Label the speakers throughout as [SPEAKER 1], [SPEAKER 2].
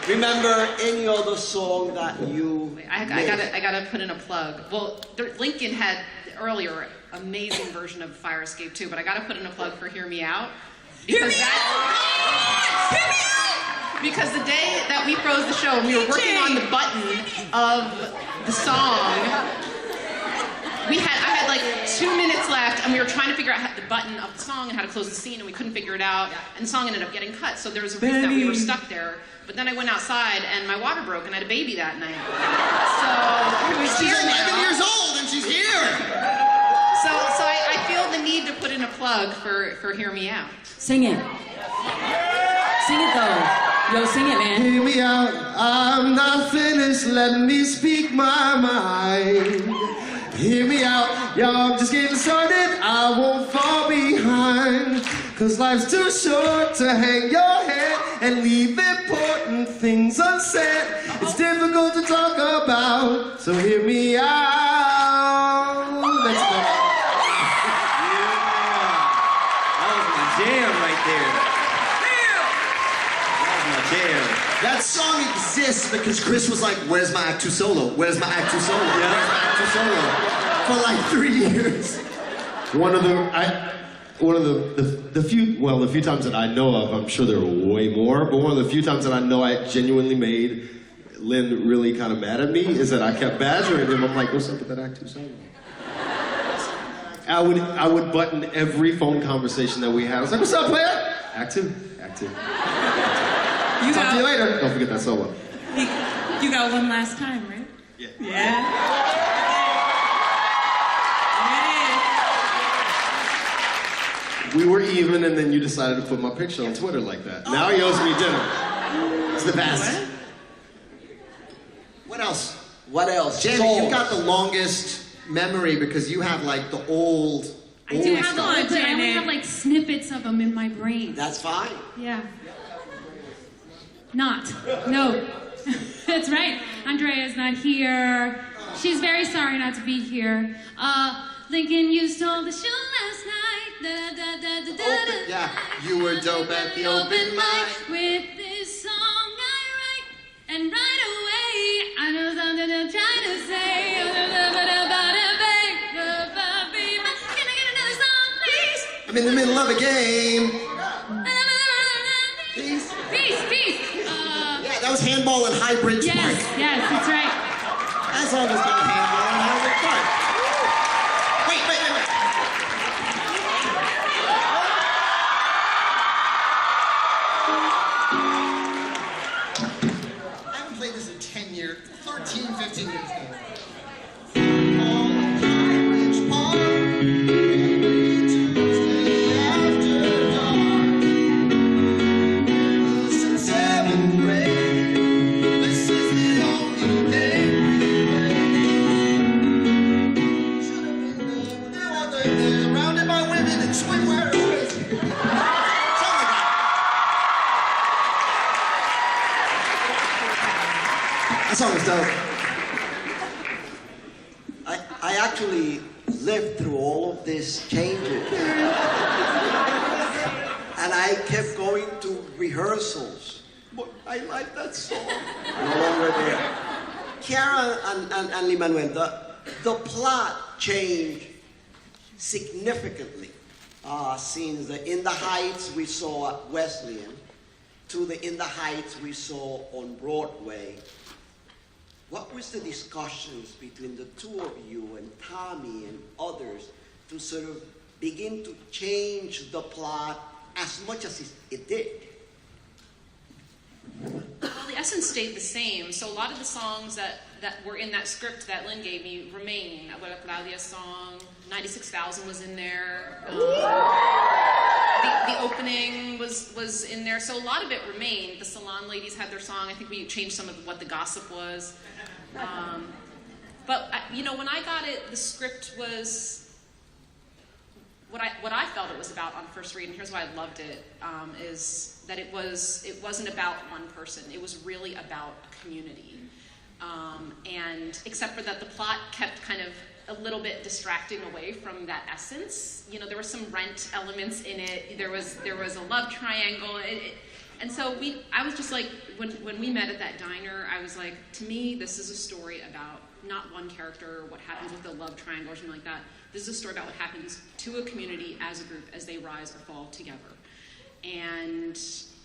[SPEAKER 1] Remember any other song that you
[SPEAKER 2] I gotta put in a plug. Well, Lincoln had earlier amazing version of Fire Escape too, but I gotta put in a plug for Hear Me Out. Because because the day that we froze the show, we were working on the button of the song. I had like 2 minutes left, and we were trying to figure out the button of the song and how to close the scene, and we couldn't figure it out, and the song ended up getting cut, so there was a reason that we were stuck there. But then I went outside, and my water broke, and I had a baby that night. So
[SPEAKER 3] she's 11 years old, and she's here!
[SPEAKER 2] So I feel the need to put in a plug for Hear Me Out.
[SPEAKER 4] Sing it. Sing it, though. Yo, sing it, man.
[SPEAKER 3] Hear me out, I'm not finished, let me speak my mind. Hear me out, yo, I'm just getting started, I won't fall behind. Cause life's too short to hang your head and leave important things unsaid. It's difficult to talk about, so hear me out. Let's go.
[SPEAKER 1] Yeah. That was my jam right there.
[SPEAKER 3] That song exists because Chris was like, where's my Act 2 solo? Where's my Act 2 solo?
[SPEAKER 1] Yeah.
[SPEAKER 3] Where's my Act 2 solo? For like 3 years.
[SPEAKER 5] One of the few times that I know of, I'm sure there were way more, but one of the few times that I know I genuinely made Lin really kind of mad at me is that I kept badgering him. I'm like, what's up with that Act 2 solo? I would button every phone conversation that we had. I was like, what's up, player? Act 2, Act 2. Talk to you later. Don't forget that solo.
[SPEAKER 4] You got one last time, right?
[SPEAKER 5] Yeah.
[SPEAKER 4] Yeah.
[SPEAKER 5] We were even, and then you decided to put my picture on Twitter like that. Now he owes me dinner.
[SPEAKER 3] It's the best. What else?
[SPEAKER 1] What else?
[SPEAKER 3] Jamie, you got the longest memory because you have like the old
[SPEAKER 6] I do have
[SPEAKER 3] stuff.
[SPEAKER 6] the old, but I only have like snippets of them in my brain.
[SPEAKER 1] That's fine.
[SPEAKER 6] Yeah. No. That's right. Andrea's not here. She's very sorry not to be here. Lincoln, you stole the show last night. Da, da, da, da, da, da.
[SPEAKER 3] Yeah, you were dope at the open mic.
[SPEAKER 6] With this song I write, and right away I know something I'm trying to say. Can I get another song, please?
[SPEAKER 3] I'm in the middle of a game.
[SPEAKER 6] Peace.
[SPEAKER 3] Yeah, that was handball and High Bridge Park.
[SPEAKER 6] Yes, that's right.
[SPEAKER 3] That song was not handball and High Bridge Park. Wait. I haven't played this in 10 years, 13, 15 years now. That song was dope.
[SPEAKER 1] I actually lived through all of these changes. And I kept going to rehearsals. But I like that song. No longer there. Kiara and Lin Manuel, the plot changed significantly since the In the Heights we saw at Wesleyan to the In the Heights we saw on Broadway. What was the discussions between the two of you and Tommy and others to sort of begin to change the plot as much as it did?
[SPEAKER 2] Well, the essence stayed the same. So a lot of the songs that were in that script that Lin gave me remain. Abuela Claudia's song, 96,000 was in there. The opening was in there. So a lot of it remained. The Salon Ladies had their song. I think we changed some of what the gossip was. But when I got it, the script was what I felt it was about on first read, and here's why I loved it, is that it wasn't about one person. It was really about a community. And except for that the plot kept kind of a little bit distracting away from that essence. There were some rent elements in it. There was a love triangle. And so I was just like, when we met at that diner, I was like, to me, this is a story about not one character or what happens with the love triangle or something like that. This is a story about what happens to a community as a group as they rise or fall together. And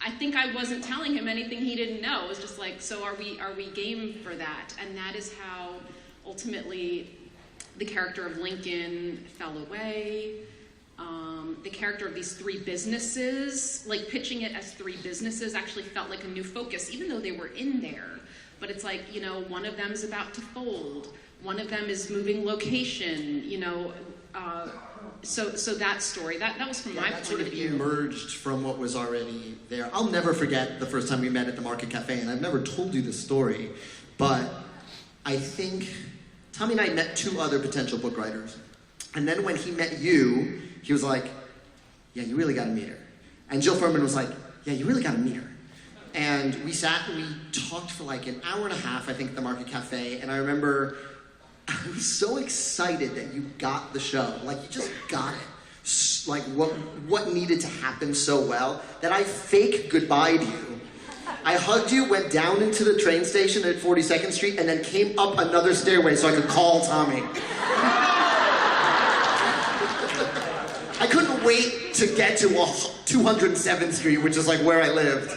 [SPEAKER 2] I think I wasn't telling him anything he didn't know. It was just like, so are we game for that? And that is how ultimately the character of Lincoln fell away. The character of these three businesses, like pitching it as three businesses actually felt like a new focus, even though they were in there. But it's like, you know, one of them is about to fold. One of them is moving location, you know. So that story, that was from my point of view.
[SPEAKER 7] Emerged from what was already there. I'll never forget the first time we met at the Market Cafe, and I've never told you this story, but I think Tommy and I met two other potential book writers. And then when he met you, he was like, yeah, you really got to meet her. And Jill Furman was like, yeah, you really got to meet her. And we sat and we talked for like an hour and a half, I think, at the Market Cafe. And I remember I was so excited that you got the show. Like, you just got it. Like, what needed to happen so well that I fake goodbye'd you. I hugged you, went down into the train station at 42nd Street, and then came up another stairway so I could call Tommy. I couldn't wait to get to 207th Street, which is like where I lived.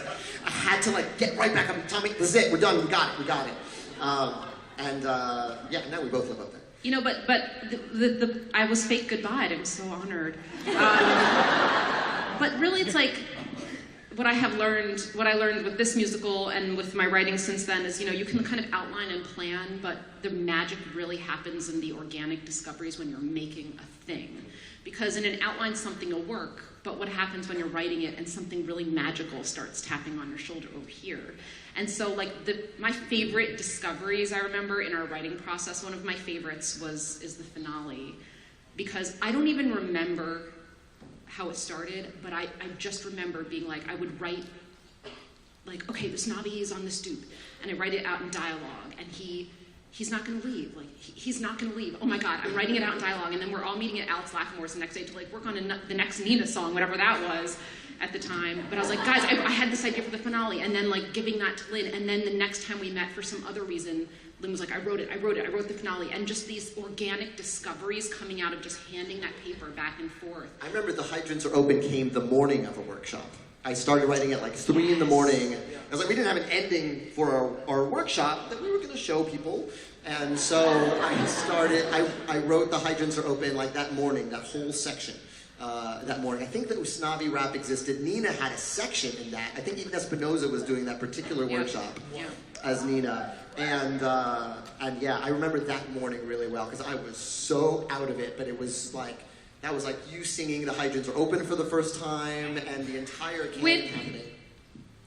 [SPEAKER 7] I had to like get right back up. Tommy, this is it. We're done. We got it. Yeah, now we both live up there.
[SPEAKER 2] You know, but I was fake goodbye. I'm so honored. But really, it's like what I learned with this musical and with my writing since then is, you know, you can kind of outline and plan, but the magic really happens in the organic discoveries when you're making a thing. Because in an outline, something will work, but what happens when you're writing it and something really magical starts tapping on your shoulder over here? And so, like, my favorite discoveries I remember in our writing process, one of my favorites is the finale, because I don't even remember how it started, but I just remember being like, I would write, like, okay, the snobby is on the stoop, and I write it out in dialogue, and he's not going to leave. Like, he's not going to leave. Oh my God, I'm writing it out in dialogue, and then we're all meeting at Alex Lacamore's the next day to like work on the next Nina song, whatever that was at the time. But I was like, guys, I had this idea for the finale, and then like giving that to Lin, and then the next time we met for some other reason, Lin was like, I wrote the finale, and just these organic discoveries coming out of just handing that paper back and forth.
[SPEAKER 7] I remember The Hydrants Are Open came the morning of a workshop. I started writing at like 3 in the morning. I was like, we didn't have an ending for our workshop that we were going to show people. And so I wrote The Hydrants Are Open like that morning, that whole section that morning. I think that Usnavi rap existed. Nina had a section in that. I think even Espinoza was doing that particular workshop as Nina. And yeah, I remember that morning really well because I was so out of it, but it was like, that was like you singing The Hydrants Are Open for the first time and the entire campaign happening.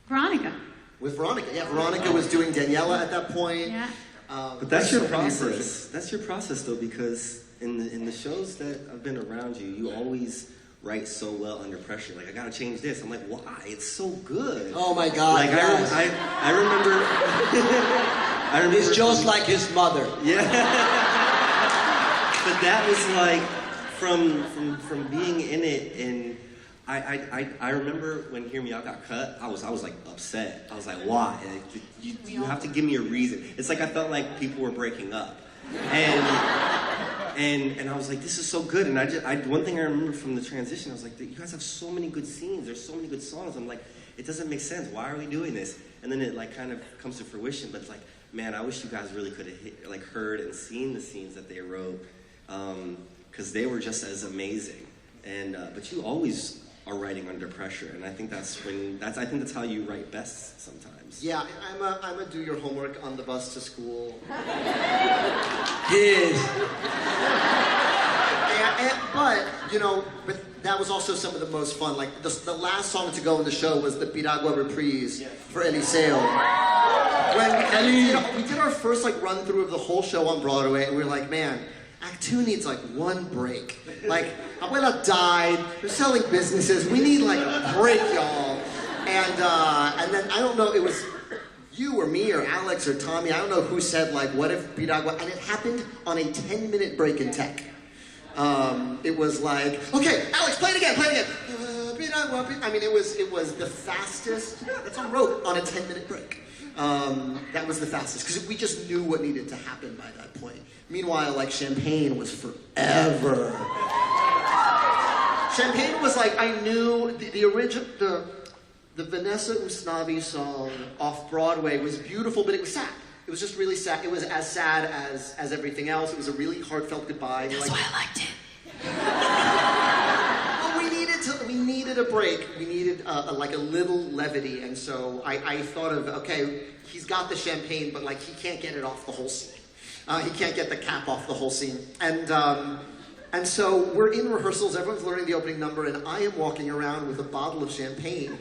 [SPEAKER 6] Veronica.
[SPEAKER 7] With Veronica, yeah. Veronica was doing Daniela at that point.
[SPEAKER 6] Yeah.
[SPEAKER 8] But that's your process. That's your process, though, because in the shows that I've been around you, you always write so well under pressure. Like, I gotta change this. I'm like, why? It's so good.
[SPEAKER 1] Oh my God!
[SPEAKER 8] Like,
[SPEAKER 1] yes.
[SPEAKER 8] I remember. I remember.
[SPEAKER 1] He's just like his mother.
[SPEAKER 8] Yeah. But that was like from being in it, and I remember when Hear Me Out got cut, I was like upset. I was like, why? Like, you have to give me a reason. It's like I felt like people were breaking up, and I was like, this is so good. And one thing I remember from the transition, I was like, you guys have so many good scenes. There's so many good songs. I'm like, it doesn't make sense. Why are we doing this? And then it like kind of comes to fruition. But it's like, man, I wish you guys really could have heard and seen the scenes that they wrote, because they were just as amazing. And but you always are writing under pressure, and I think that's how you write best sometimes.
[SPEAKER 7] Yeah, I'm a do your homework on the bus to school.
[SPEAKER 1] Yes.
[SPEAKER 7] But you know, but that was also some of the most fun. Like the last song to go in the show was the Piragua reprise for Eliseo. When we did our first like run through of the whole show on Broadway, and we were like, man, Act 2 needs like one break. Like, Abuela died, they're selling businesses, we need like a break, y'all. And then, I don't know, it was you or me or Alex or Tommy, I don't know who said like, what if Piragua, and it happened on a 10-minute break in tech. It was like, okay, Alex, play it again, play it again. I mean, it was the fastest. That's on rope on a 10-minute break. That was the fastest because we just knew what needed to happen by that point. Meanwhile, like Champagne was forever. Champagne was like I knew the original the Vanessa Usnavi song off Broadway was beautiful, but it was sad. It was just really sad. It was as sad as everything else. It was a really heartfelt goodbye.
[SPEAKER 4] That's why I liked it.
[SPEAKER 7] Well, we needed a break. We needed like a little levity, and so I thought of, okay, he's got the champagne, but like he can't get it off the whole scene. He can't get the cap off the whole scene, and so we're in rehearsals. Everyone's learning the opening number, and I am walking around with a bottle of champagne,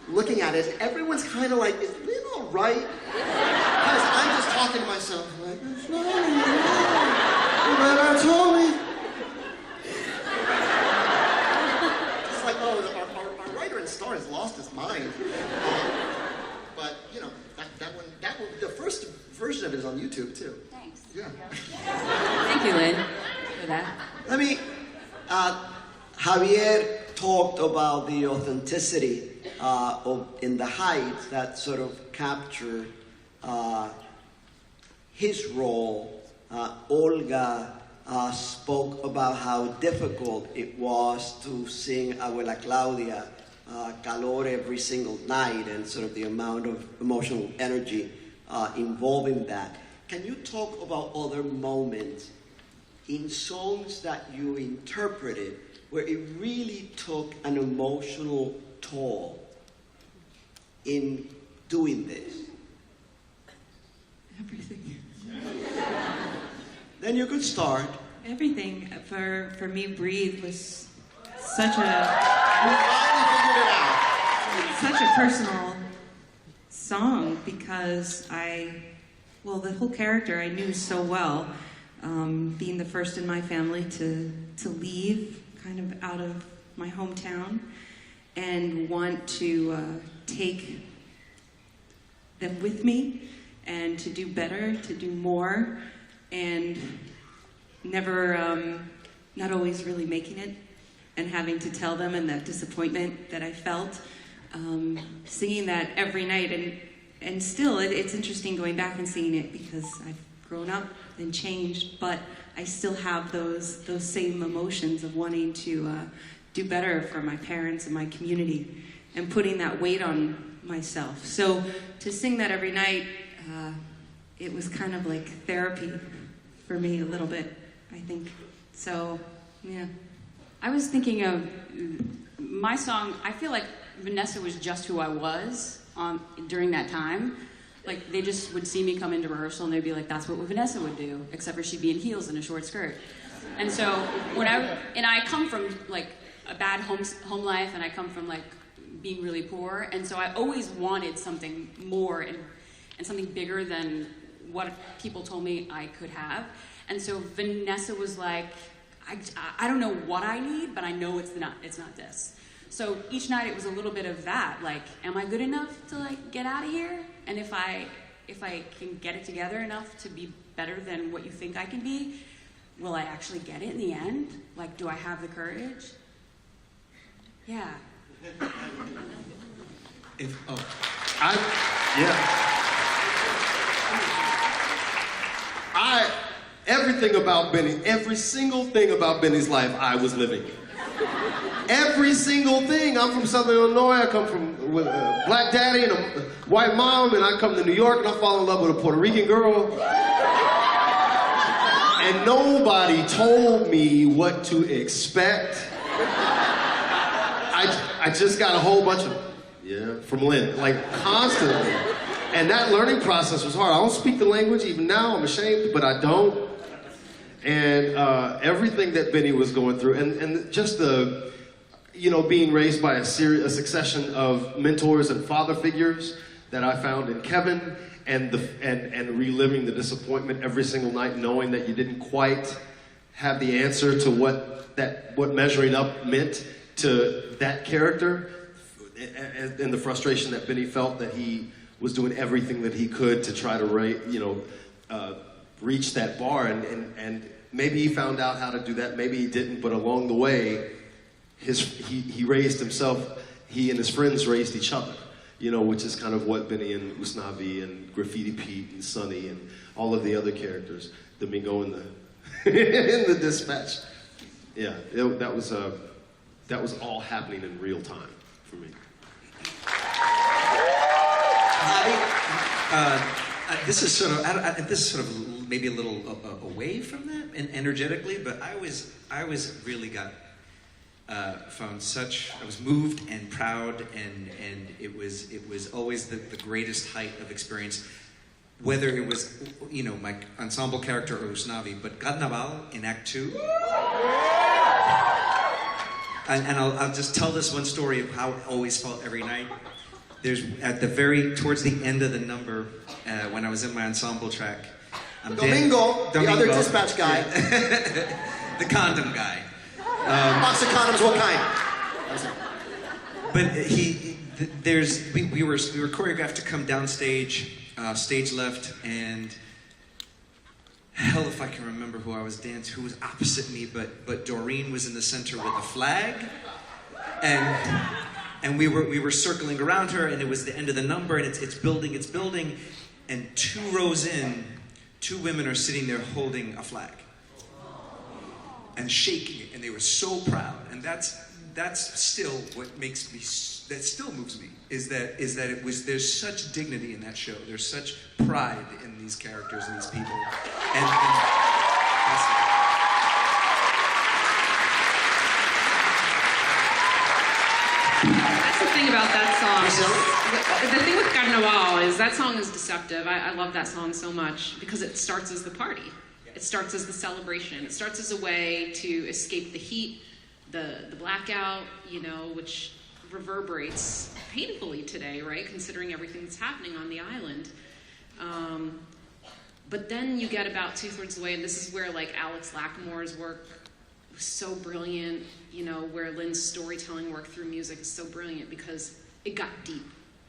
[SPEAKER 7] looking at it. Everyone's kind of like, is Lin all right? Because I'm just talking to myself, like, it's not all right. But I told me. It's like, oh, our writer and star has lost his mind. But you know, that one, the first version of it is on YouTube too.
[SPEAKER 4] Thanks.
[SPEAKER 7] Yeah.
[SPEAKER 4] Thank you, Lin, for that.
[SPEAKER 1] Let me, Javier talked about the authenticity in the Heights that sort of captured his role. Olga spoke about how difficult it was to sing Abuela Claudia, Calor every single night, and sort of the amount of emotional energy involved in that. Can you talk about other moments in songs that you interpreted where it really took an emotional toll in doing this?
[SPEAKER 9] Everything.
[SPEAKER 1] Then you could start.
[SPEAKER 9] Everything. For me, Breathe was such a personal song because the whole character I knew so well. Being the first in my family to leave kind of out of my hometown and want to take them with me and to do better, to do more, and never, not always really making it and having to tell them, and that disappointment that I felt, singing that every night. And still, it's interesting going back and singing it because I've grown up and changed, but I still have those same emotions of wanting to do better for my parents and my community and putting that weight on myself. So to sing that every night, it was kind of like therapy for me a little bit, I think. So, yeah.
[SPEAKER 4] I was thinking of my song. I feel like Vanessa was just who I was during that time. Like, they just would see me come into rehearsal and they'd be like, that's what Vanessa would do, except for she'd be in heels and a short skirt. And so I come from like a bad home life, and I come from like being really poor, and so I always wanted something more and something bigger than what people told me I could have. And so Vanessa was like, I don't know what I need, but I know it's not this. So each night it was a little bit of that, like, am I good enough to like get out of here? And if I can get it together enough to be better than what you think I can be, will I actually get it in the end? Like, do I have the courage? Yeah.
[SPEAKER 5] Everything about Benny, every single thing about Benny's life, I was living. Every single thing. I'm from Southern Illinois. I come from with a black daddy and a white mom, and I come to New York and I fall in love with a Puerto Rican girl. And nobody told me what to expect. I just got a whole bunch of, from Lin, like constantly. And that learning process was hard. I don't speak the language, even now, I'm ashamed, but I don't. And everything that Benny was going through, and just the, being raised by a succession of mentors and father figures that I found in Kevin, and reliving the disappointment every single night, knowing that you didn't quite have the answer to what measuring up meant to that character, and the frustration that Benny felt that he was doing everything that he could to try to reach that bar, and maybe he found out how to do that, maybe he didn't, but along the way, he raised himself, he and his friends raised each other, you know, which is kind of what Benny and Usnavi and Graffiti Pete and Sonny and all of the other characters, Domingo in the in the Dispatch. Yeah, that was all happening in real time for me.
[SPEAKER 10] This is sort of maybe a little away from that and energetically, but I was really found such, I was moved and proud, and it was always the greatest height of experience, whether it was, you know, my ensemble character or Usnavi, but Carnaval in Act 2. And I'll just tell this one story of how it always felt every night. There's towards the end of the number, when I was in my ensemble track,
[SPEAKER 7] Domingo, the other Dispatch guy.
[SPEAKER 10] Yeah. The condom guy.
[SPEAKER 7] Box of condoms, what kind?
[SPEAKER 10] But we were choreographed to come downstage, stage left, and hell if I can remember who was opposite me, but Doreen was in the center with a flag, and we were circling around her, and it was the end of the number, and it's building, and 2 rows in, 2 women are sitting there holding a flag and shaking it, and they were so proud, and that's still what makes me, that still moves me, is that there's such dignity in that show, there's such pride in these characters and these people, and
[SPEAKER 2] That's the thing about that song. The thing with Carnaval is that song is deceptive. I love that song so much because it starts as the party. It starts as the celebration. It starts as a way to escape the heat, the blackout, you know, which reverberates painfully today, right? Considering everything that's happening on the island. But then you get about 2/3 of the way, and this is where like Alex Lacamore's work was so brilliant, you know, where Lin's storytelling work through music is so brilliant because it got deep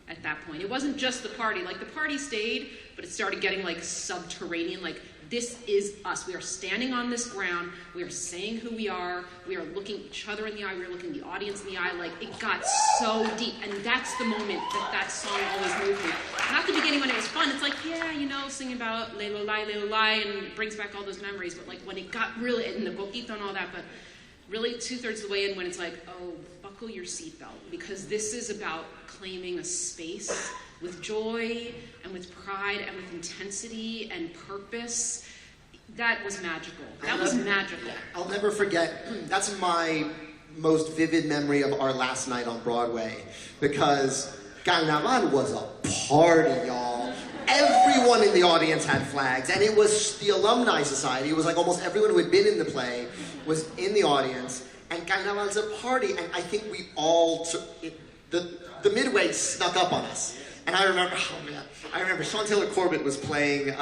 [SPEAKER 2] at that point. It wasn't just the party. Like the party stayed, but it started getting like subterranean, like this is us. We are standing on this ground. We are saying who we are. We are looking each other in the eye. We are looking the audience in the eye. Like it got so deep. And that's the moment that song always moved me. Not the beginning when it was fun. It's like, yeah, you know, singing about Lelo Lai, and it brings back all those memories. But like when it got really, and the coquito and all that, but really 2/3 of the way in when it's like, oh, buckle your seatbelt. Because this is about claiming a space with joy and with pride and with intensity and purpose. That was magical. That was magical.
[SPEAKER 7] I'll never forget, that's my most vivid memory of our last night on Broadway, because Carnaval was a party, y'all. Everyone in the audience had flags, and it was the Alumni Society. It was like almost everyone who had been in the play was in the audience, and Carnaval's a party, and I think we all took it, the midway snuck up on us. And I remember Sean Taylor Corbett was playing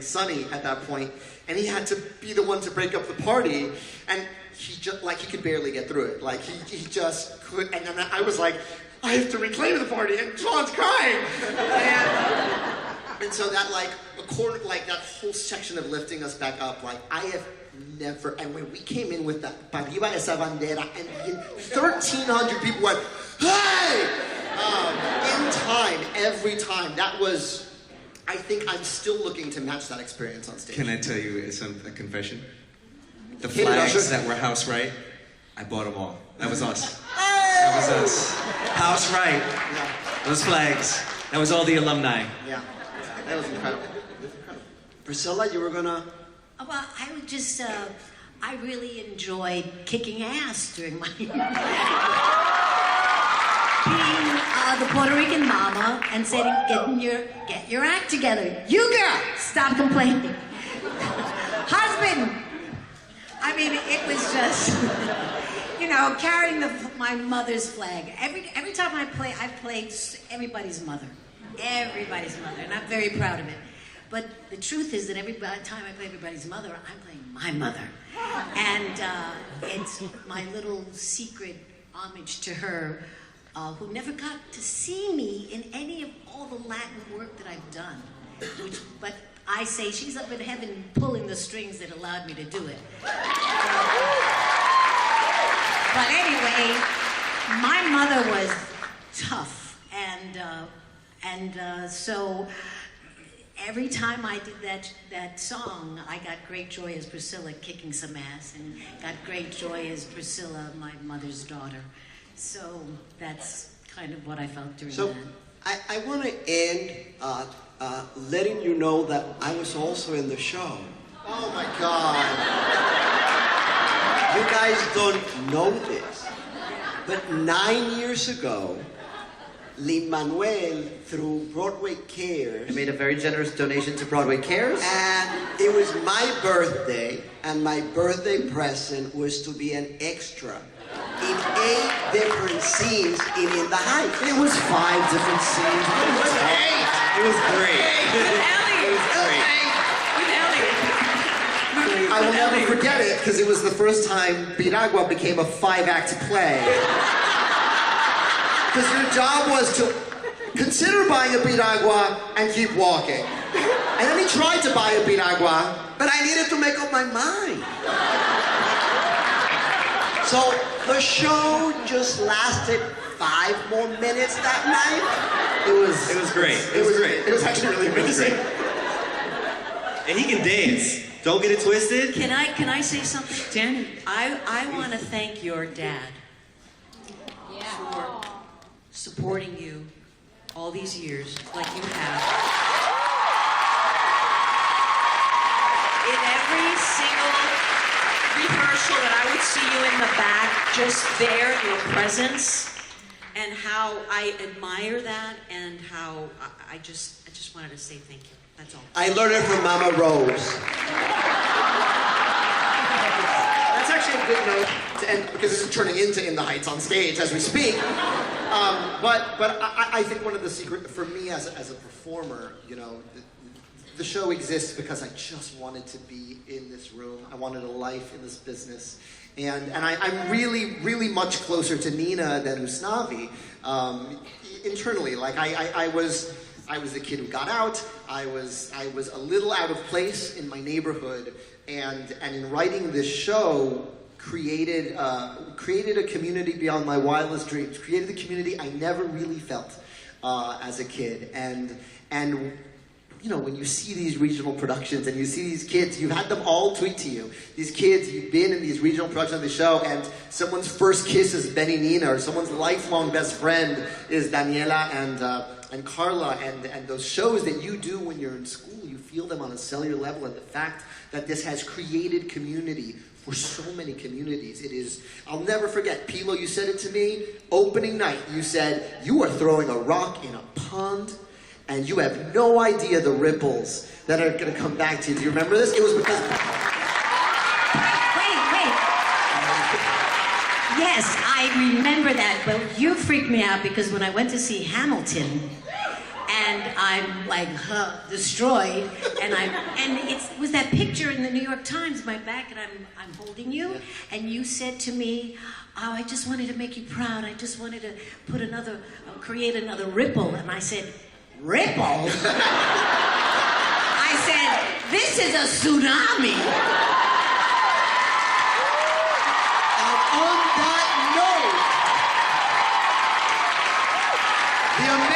[SPEAKER 7] Sonny at that point, and he had to be the one to break up the party, and he could barely get through it. Like he just could, and then I was like, I have to reclaim the party, and Sean's crying. And so that that whole section of lifting us back up, like I have never, and when we came in with that Pariba esa bandera, and 1,300 people went, hey! In time, every time. That was, I think I'm still looking to match that experience on stage.
[SPEAKER 10] Can I tell you a confession? The flags that were house right, I bought them all. That was us. That was us. House right.
[SPEAKER 7] Yeah.
[SPEAKER 10] Those flags. That was all the alumni.
[SPEAKER 7] Yeah. That was incredible.
[SPEAKER 1] Priscilla, you were gonna...
[SPEAKER 11] Well, I would just, I really enjoyed kicking ass during my... being the Puerto Rican mama and saying, get your act together. You girl, stop complaining. Husband. I mean, it was just, you know, carrying my mother's flag. Every time I play, I've played everybody's mother. Everybody's mother, and I'm very proud of it. But the truth is that every time I play everybody's mother, I'm playing my mother. And it's my little secret homage to her, who never got to see me in any of all the Latin work that I've done. But I say she's up in heaven pulling the strings that allowed me to do it. But anyway, my mother was tough, and so every time I did that song, I got great joy as Priscilla kicking some ass, and got great joy as Priscilla, my mother's daughter. So that's kind of what I felt during that.
[SPEAKER 1] I want to end letting you know that I was also in the show.
[SPEAKER 7] Oh my God.
[SPEAKER 1] You guys don't know this, but 9 years ago, Lin Manuel, through Broadway Cares,
[SPEAKER 7] I made a very generous donation to Broadway Cares.
[SPEAKER 1] And it was my birthday, and my birthday present was to be an extra in 8 different scenes in the Heights.
[SPEAKER 7] It was 5 different scenes. It was 8.
[SPEAKER 8] It was great.
[SPEAKER 7] I will never forget it because it was the first time Piragua became a 5-act play. Because your job was to consider buying a piragua and keep walking. And then he tried to buy a piragua,
[SPEAKER 1] but I needed to make up my mind. So the show just lasted 5 more minutes that night.
[SPEAKER 8] It was great. It was great.
[SPEAKER 7] It was actually really amazing.
[SPEAKER 8] And he can dance. Don't get it twisted.
[SPEAKER 11] Can I say something?
[SPEAKER 9] Danny.
[SPEAKER 11] I want to thank your dad for supporting you all these years, like you have. In every single rehearsal that I would see you in the back, just there, your presence, and how I admire that, and how I just wanted to say thank you. That's all.
[SPEAKER 1] I learned it from Mama Rose.
[SPEAKER 7] That's actually a good note to end, because this is turning into In the Heights on stage as we speak. But I think one of the secret for me as a performer, you know, the show exists because I just wanted to be in this room. I wanted a life in this business. And I'm really, really much closer to Nina than Usnavi internally. Like I was the kid who got out. I was a little out of place in my neighborhood, and in writing this show, created a community beyond my wildest dreams. Created the community I never really felt as a kid, and you know, when you see these regional productions and you see these kids, you had them all tweet to you. These kids, you've been in these regional productions of the show, and someone's first kiss is Benny Nina, or someone's lifelong best friend is Daniela and Carla, and those shows that you do when you're in school, you feel them on a cellular level, and the fact that this has created community for so many communities. It is, I'll never forget, Pilo, you said it to me, opening night, you said, you are throwing a rock in a pond, and you have no idea the ripples that are going to come back to you. Do you remember this? It was because...
[SPEAKER 11] Wait. Yes, I remember that, but you freaked me out because when I went to see Hamilton, and I'm like, destroyed, and it was that picture in the New York Times, my back, and I'm holding you, and you said to me, oh, I just wanted to make you proud. I just wanted to create another ripple, and I said, ripple? I said, this is a tsunami.
[SPEAKER 1] And on that note, the